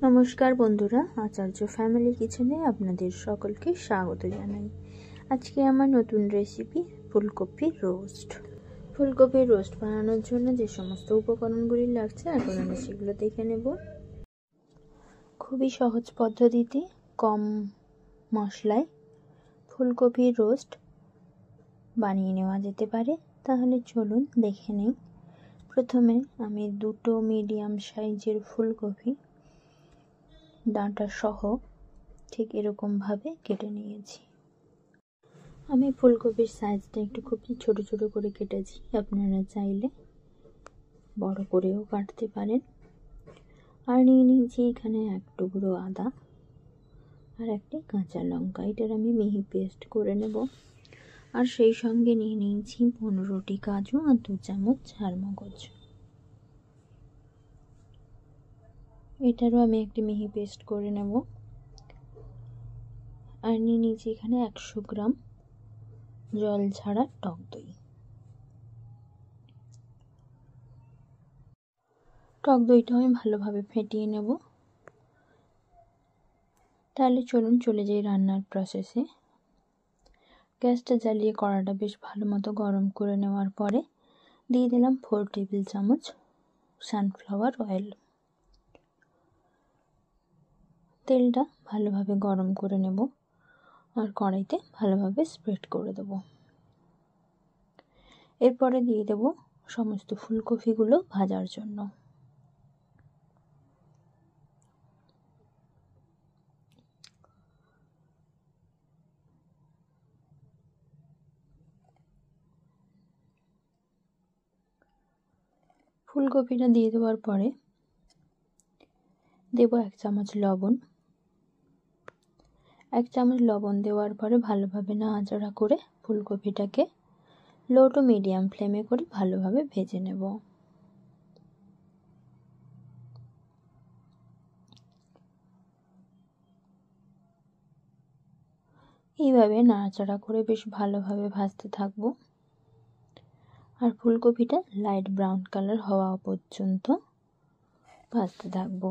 নমস্কার বন্ধুরা, আচার্য ফ্যামিলি কিচেনে আপনাদের সকলকে স্বাগত জানাই। আজকে আমার নতুন রেসিপি ফুলকপির রোস্ট। ফুলকপির রোস্ট বানানোর জন্য যে সমস্ত উপকরণগুলি লাগছে এখন আমি সেগুলো দেখে নেব। খুবই সহজ পদ্ধতিতে কম মশলায় ফুলকপির রোস্ট বানিয়ে নেওয়া যেতে পারে। তাহলে চলুন দেখে নেই। প্রথমে আমি দুটো মিডিয়াম সাইজের ফুলকপি ডাঁটা সহ ঠিক এরকমভাবে কেটে নিয়েছি। আমি ফুলকপির সাইজটা একটু খুবই ছোট ছোট করে কেটেছি, আপনারা চাইলে বড় করেও কাটতে পারেন। আর নিয়ে নিয়েছি এখানে এক টুকরো আদা আর একটি কাঁচা লঙ্কা, এটার আমি মিহি পেস্ট করে নেব। আর সেই সঙ্গে নিয়ে নিয়েছি 15টি কাজু আর 2 চামচ চারমগজ, এটারও আমি একটি মিহি পেস্ট করে নেব। আর নিয়ে নিয়েছি এখানে 100 গ্রাম জল ছাড়া টক দই। টক দইটা আমি ভালোভাবে ফেটিয়ে নেব। তাহলে চলুন চলে যাই রান্নার প্রসেসে। গ্যাসটা জ্বালিয়ে কড়াটা বেশ ভালো মতো গরম করে নেওয়ার পরে দিয়ে দিলাম 4 টেবিল চামচ সানফ্লাওয়ার অয়েল। তেলটা ভালোভাবে গরম করে নেব আর কড়াইতে ভালোভাবে স্প্রেড করে দেব। এরপরে দিয়ে দেব সমস্ত ফুলকপিগুলো ভাজার জন্য। ফুলকপিটা দিয়ে দেওয়ার পরে দেব 1 চামচ লবণ। 1 চামচ লবণ দেওয়ার পরে ভালোভাবে নাড়াচাড়া করে ফুলকপিটাকে লো টু মিডিয়াম ফ্লেমে করে ভালোভাবে ভেজে নেব। এইভাবে নাড়াচাড়া করে বেশ ভালোভাবে ভাজতে থাকব আর ফুলকপিটা লাইট ব্রাউন কালার হওয়া পর্যন্ত ভাজতে থাকব।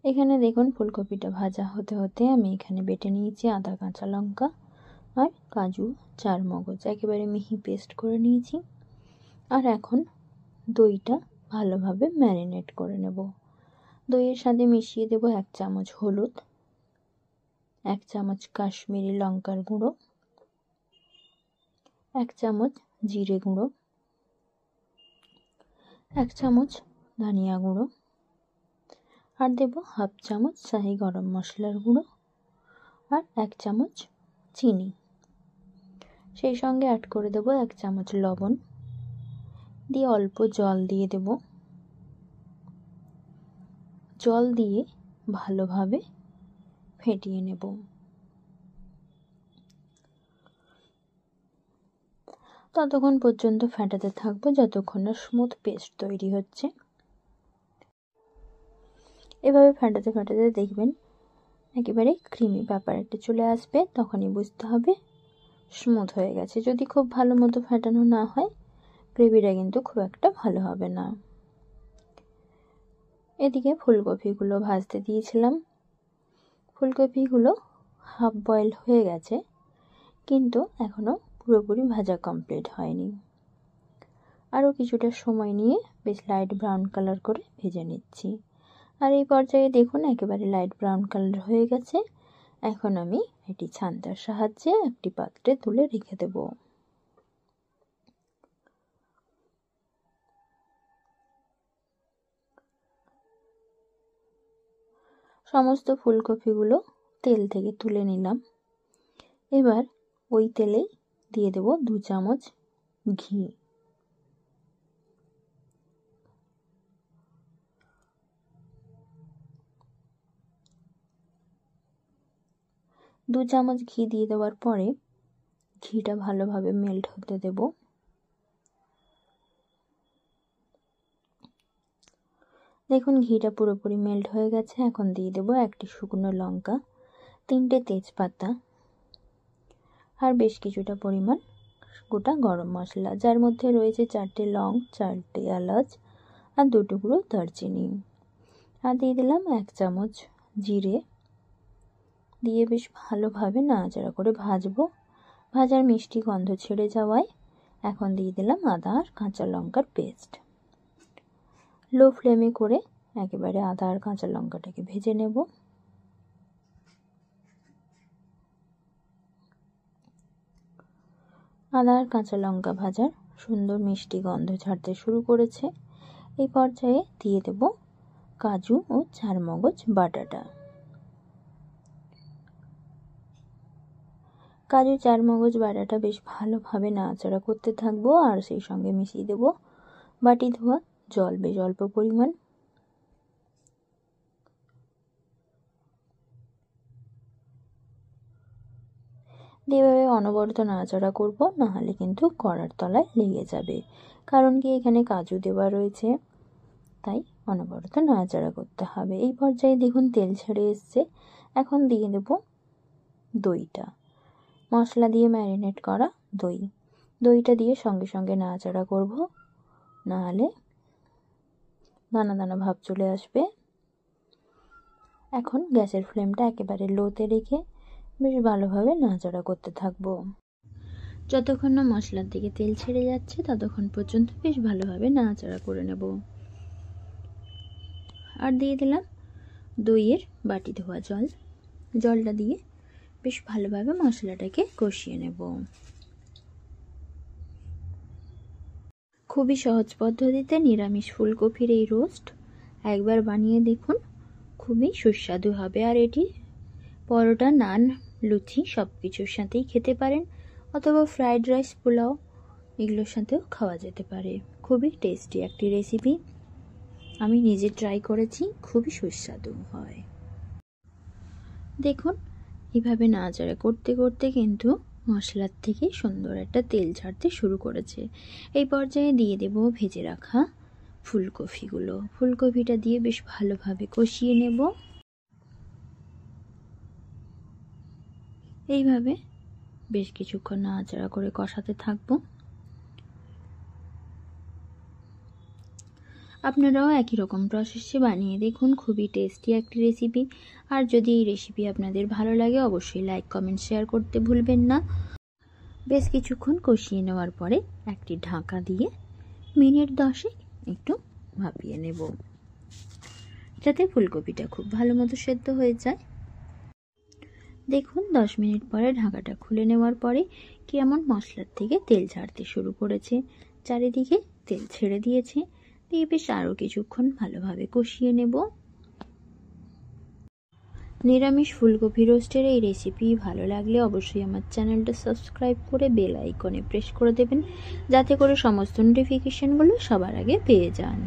এখানে দেখুন ফুলকপিটা ভাজা হতে হতে আমি এখানে বেটে নিয়েছি আদা, কাঁচা লঙ্কা আর কাজু, চারমগজ একেবারে মিহি পেস্ট করে নিয়েছি। আর এখন দইটা ভালোভাবে ম্যারিনেট করে নেব। দইয়ের সাথে মিশিয়ে দেব 1 চামচ হলুদ, 1 চামচ কাশ্মীরি লঙ্কার গুঁড়ো, 1 চামচ জিরে গুঁড়ো, 1 চামচ ধনিয়া গুঁড়ো আর দেব হাফ চামচ শাহি গরম মশলার গুঁড়ো আর 1 চামচ চিনি। সেই সঙ্গে অ্যাড করে দেব 1 চামচ লবণ, দিয়ে অল্প জল দিয়ে দেব। জল দিয়ে ভালোভাবে ফেটিয়ে নেব। ততক্ষণ পর্যন্ত ফেটাতে থাকবো যতক্ষণ না স্মুথ পেস্ট তৈরি হচ্ছে। এভাবে ফেটাতে ফেটাতে দেখবেন একেবারে ক্রিমি ব্যাপার একটা চলে আসবে, তখনই বুঝতে হবে স্মুথ হয়ে গেছে। যদি খুব ভালো মতো ফেটানো না হয় গ্রেভিটা কিন্তু খুব একটা ভালো হবে না। এদিকে ফুলকপিগুলো ভাজতে দিয়েছিলাম। ফুলকপিগুলো হাফ বয়েল হয়ে গেছে, কিন্তু এখনো পুরোপুরি ভাজা কমপ্লিট হয়নি। আরও কিছুটা সময় নিয়ে বেশ লাইট ব্রাউন কালার করে ভেজে নিচ্ছি। আর এই পর্যায়ে দেখুন একেবারে লাইট ব্রাউন কালার হয়ে গেছে। এখন আমি এটি ছান্তার সাহায্যে একটি পাত্রে তুলে রেখে দেব। সমস্ত ফুলকপিগুলো তেল থেকে তুলে নিলাম। এবার ওই তেলেই দিয়ে দেব 2 চামচ ঘি। দু চামচ ঘি দিয়ে দেওয়ার পরে ঘিটা ভালোভাবে মেল্ট হতে দেব। দেখুন ঘিটা পুরোপুরি মেল্ট হয়ে গেছে। এখন দিয়ে দেব 1টি শুকনো লঙ্কা, 3টে তেজপাতা আর বেশ কিছুটা পরিমাণ গোটা গরম মশলা, যার মধ্যে রয়েছে 4টে লং, 4টে এলাচ আর 2 টুকরো দারচিনি। আর দিয়ে দিলাম 1 চামচ জিরে, দিয়ে বেশ ভালোভাবে নাড়াচাড়া করে ভাজবো। ভাজার মিষ্টি গন্ধ ছেড়ে যাওয়ায় এখন দিয়ে দিলাম আদা আর কাঁচা লঙ্কার পেস্ট। লো ফ্লেমে করে একেবারে আদা আর কাঁচা লঙ্কাটাকে ভেজে নেব। আদা আর কাঁচা লঙ্কা ভাজার সুন্দর মিষ্টি গন্ধ ছাড়তে শুরু করেছে। এই পর্যায়ে দিয়ে দেব কাজু ও চারমগজ বাটাটা। কাজু চারমগজ বাটাটা বেশ ভালোভাবে নাড়াচাড়া করতে থাকবো, আর সেই সঙ্গে মিশিয়ে দেব বাটি ধোয়া জল, বেশ অল্প পরিমাণ। এভাবে অনবরত নাড়াচাড়া করব, নাহলে কিন্তু কড়ার তলায় লেগে যাবে। কারণ কি এখানে কাজু দেওয়া রয়েছে, তাই অনবরত নাড়াচাড়া করতে হবে। এই পর্যায়ে দেখুন তেল ছেড়ে এসছে। এখন দিয়ে দেব দইটা, মশলা দিয়ে ম্যারিনেট করা দইটা দিয়ে সঙ্গে সঙ্গে নাড়াচাড়া করব, নাহলে দানা দানা ভাব চলে আসবে। এখন গ্যাসের ফ্লেমটা একেবারে লোতে রেখে বেশ ভালোভাবে নাড়াচাড়া করতে থাকবো। যতক্ষণ না মশলার দিকে তেল ছেড়ে যাচ্ছে ততক্ষণ পর্যন্ত বেশ ভালোভাবে নাড়াচাড়া করে নেব। আর দিয়ে দিলাম দইয়ের বাটি ধোয়া জলটা দিয়ে বেশ ভালোভাবে মশলাটাকে কষিয়ে নেব। খুবই সহজ পদ্ধতিতে নিরামিষ ফুলকপির এই রোস্ট একবার বানিয়ে দেখুন, খুবই সুস্বাদু হবে। আর এটি পরোটা, নান, লুচি সব কিছুর সাথেই খেতে পারেন, অথবা ফ্রাইড রাইস, পোলাও এগুলোর সাথেও খাওয়া যেতে পারে। খুবই টেস্টি একটি রেসিপি, আমি নিজে ট্রাই করেছি, খুবই সুস্বাদু হয়। দেখুন এভাবে নাড়াচাড়া করতে করতে কিন্তু মশলার থেকে সুন্দর একটা তেল ছাড়তে শুরু করেছে। এই পর্যায়ে দিয়ে দেব ভেজে রাখা ফুলকপিটা দিয়ে বেশ ভালোভাবে কষিয়ে নেব। এইভাবে বেশ কিছুক্ষণ নাড়াচাড়া করে কষাতে থাকবো। আপনারাও একই রকম প্রসেসে বানিয়ে দেখুন, খুবই টেস্টি একটি রেসিপি। আর যদি এই রেসিপি আপনাদের ভালো লাগে অবশ্যই লাইক, কমেন্ট, শেয়ার করতে ভুলবেন না। বেশ কিছুক্ষণ কষিয়ে নেওয়ার পরে একটি ঢাকা দিয়ে মিনিট 10 একটু ভাপিয়ে নেব, যাতে ফুলকপিটা খুব ভালো মতো সেদ্ধ হয়ে যায়। দেখুন 10 মিনিট পরে ঢাকাটা খুলে নেওয়ার পরে কেমন মশলার থেকে তেল ছাড়তে শুরু করেছে, চারিদিকে তেল ছেড়ে দিয়েছে। দিয়ে বেশ আরও কিছুক্ষণ ভালোভাবে কষিয়ে নেব। নিরামিষ ফুলকপি রোস্টের এই রেসিপি ভালো লাগলে অবশ্যই আমার চ্যানেলটা সাবস্ক্রাইব করে বেল আইকনে প্রেস করে দেবেন, যাতে করে সমস্ত নোটিফিকেশনগুলো সবার আগে পেয়ে যান।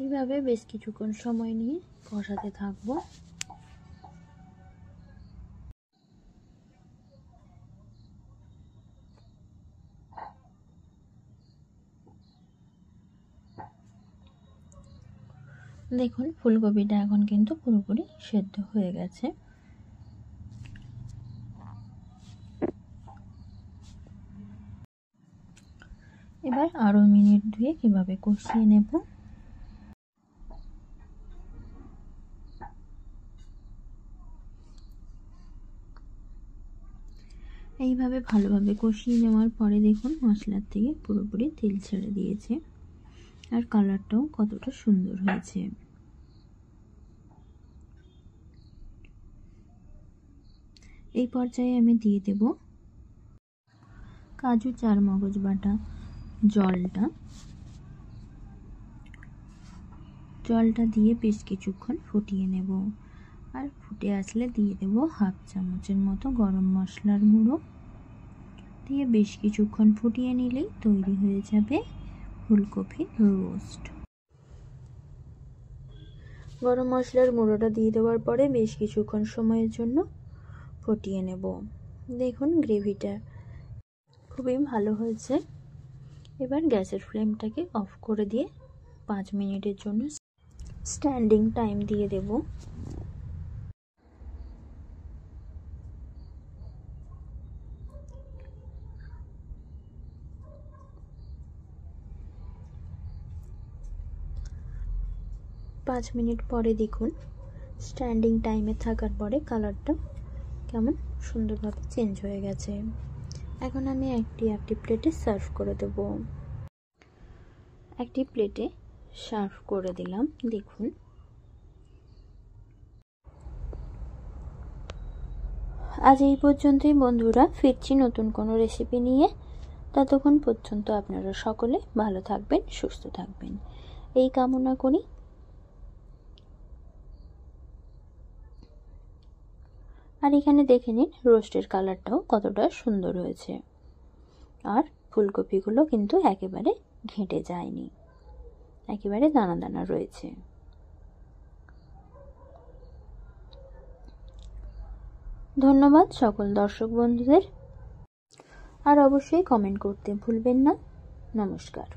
এইভাবে বেশ কিছুক্ষণ সময় নিয়ে কষাতে থাকবো। দেখুন ফুলকপিটা এখন কিন্তু পুরোপুরি সেদ্ধ হয়ে গেছে। এবার আরও মিনিট 2 কিভাবে কষিয়ে নেব। এইভাবে ভালোভাবে কষিয়ে নেওয়ার পরে দেখুন মশলার থেকে পুরোপুরি তেল ছেড়ে দিয়েছে, আর কালারটাও কতটা সুন্দর হয়েছে। এই পর্যায়ে আমি দিয়ে দেব কাজু চারমগজ বাটা জলটা দিয়ে বেশ কিছুক্ষণ ফুটিয়ে নেব। আর ফুটে আসলে দিয়ে দেব 1/2 চামচের মতো গরম মশলার গুঁড়ো, দিয়ে বেশ কিছুক্ষণ ফুটিয়ে নিলেই তৈরি হয়ে যাবে ফুলকপির রোস্ট। গরম মশলার গুঁড়োটা দিয়ে দেওয়ার পরে বেশ কিছুক্ষণ সময়ের জন্য ফুটিয়ে নেব। দেখুন গ্রেভিটা খুবই ভালো হয়েছে। এবার গ্যাসের ফ্লেমটাকে অফ করে দিয়ে 5 মিনিটের জন্য স্ট্যান্ডিং টাইম দিয়ে দেব। 5 মিনিট পরে দেখুন স্ট্যান্ডিং টাইমে থাকার পরে কালারটা কেমন সুন্দরভাবে চেঞ্জ হয়ে গেছে। এখন আমি একটি প্লেটে সার্ভ করে দেব। একটি প্লেটে সার্ভ করে দিলাম। দেখুন আজ এই পর্যন্তই বন্ধুরা, ফিরছি নতুন কোনো রেসিপি নিয়ে। ততক্ষণ পর্যন্ত আপনারা সকলে ভালো থাকবেন, সুস্থ থাকবেন এই কামনা করি। আর এখানে দেখে নিন রোস্টের কালারটাও কতটা সুন্দর হয়েছে, আর ফুলকপিগুলো কিন্তু একেবারে ঘেঁটে যায়নি, একেবারে দানা দানা রয়েছে। ধন্যবাদ সকল দর্শক বন্ধুদের, আর অবশ্যই কমেন্ট করতে ভুলবেন না। নমস্কার।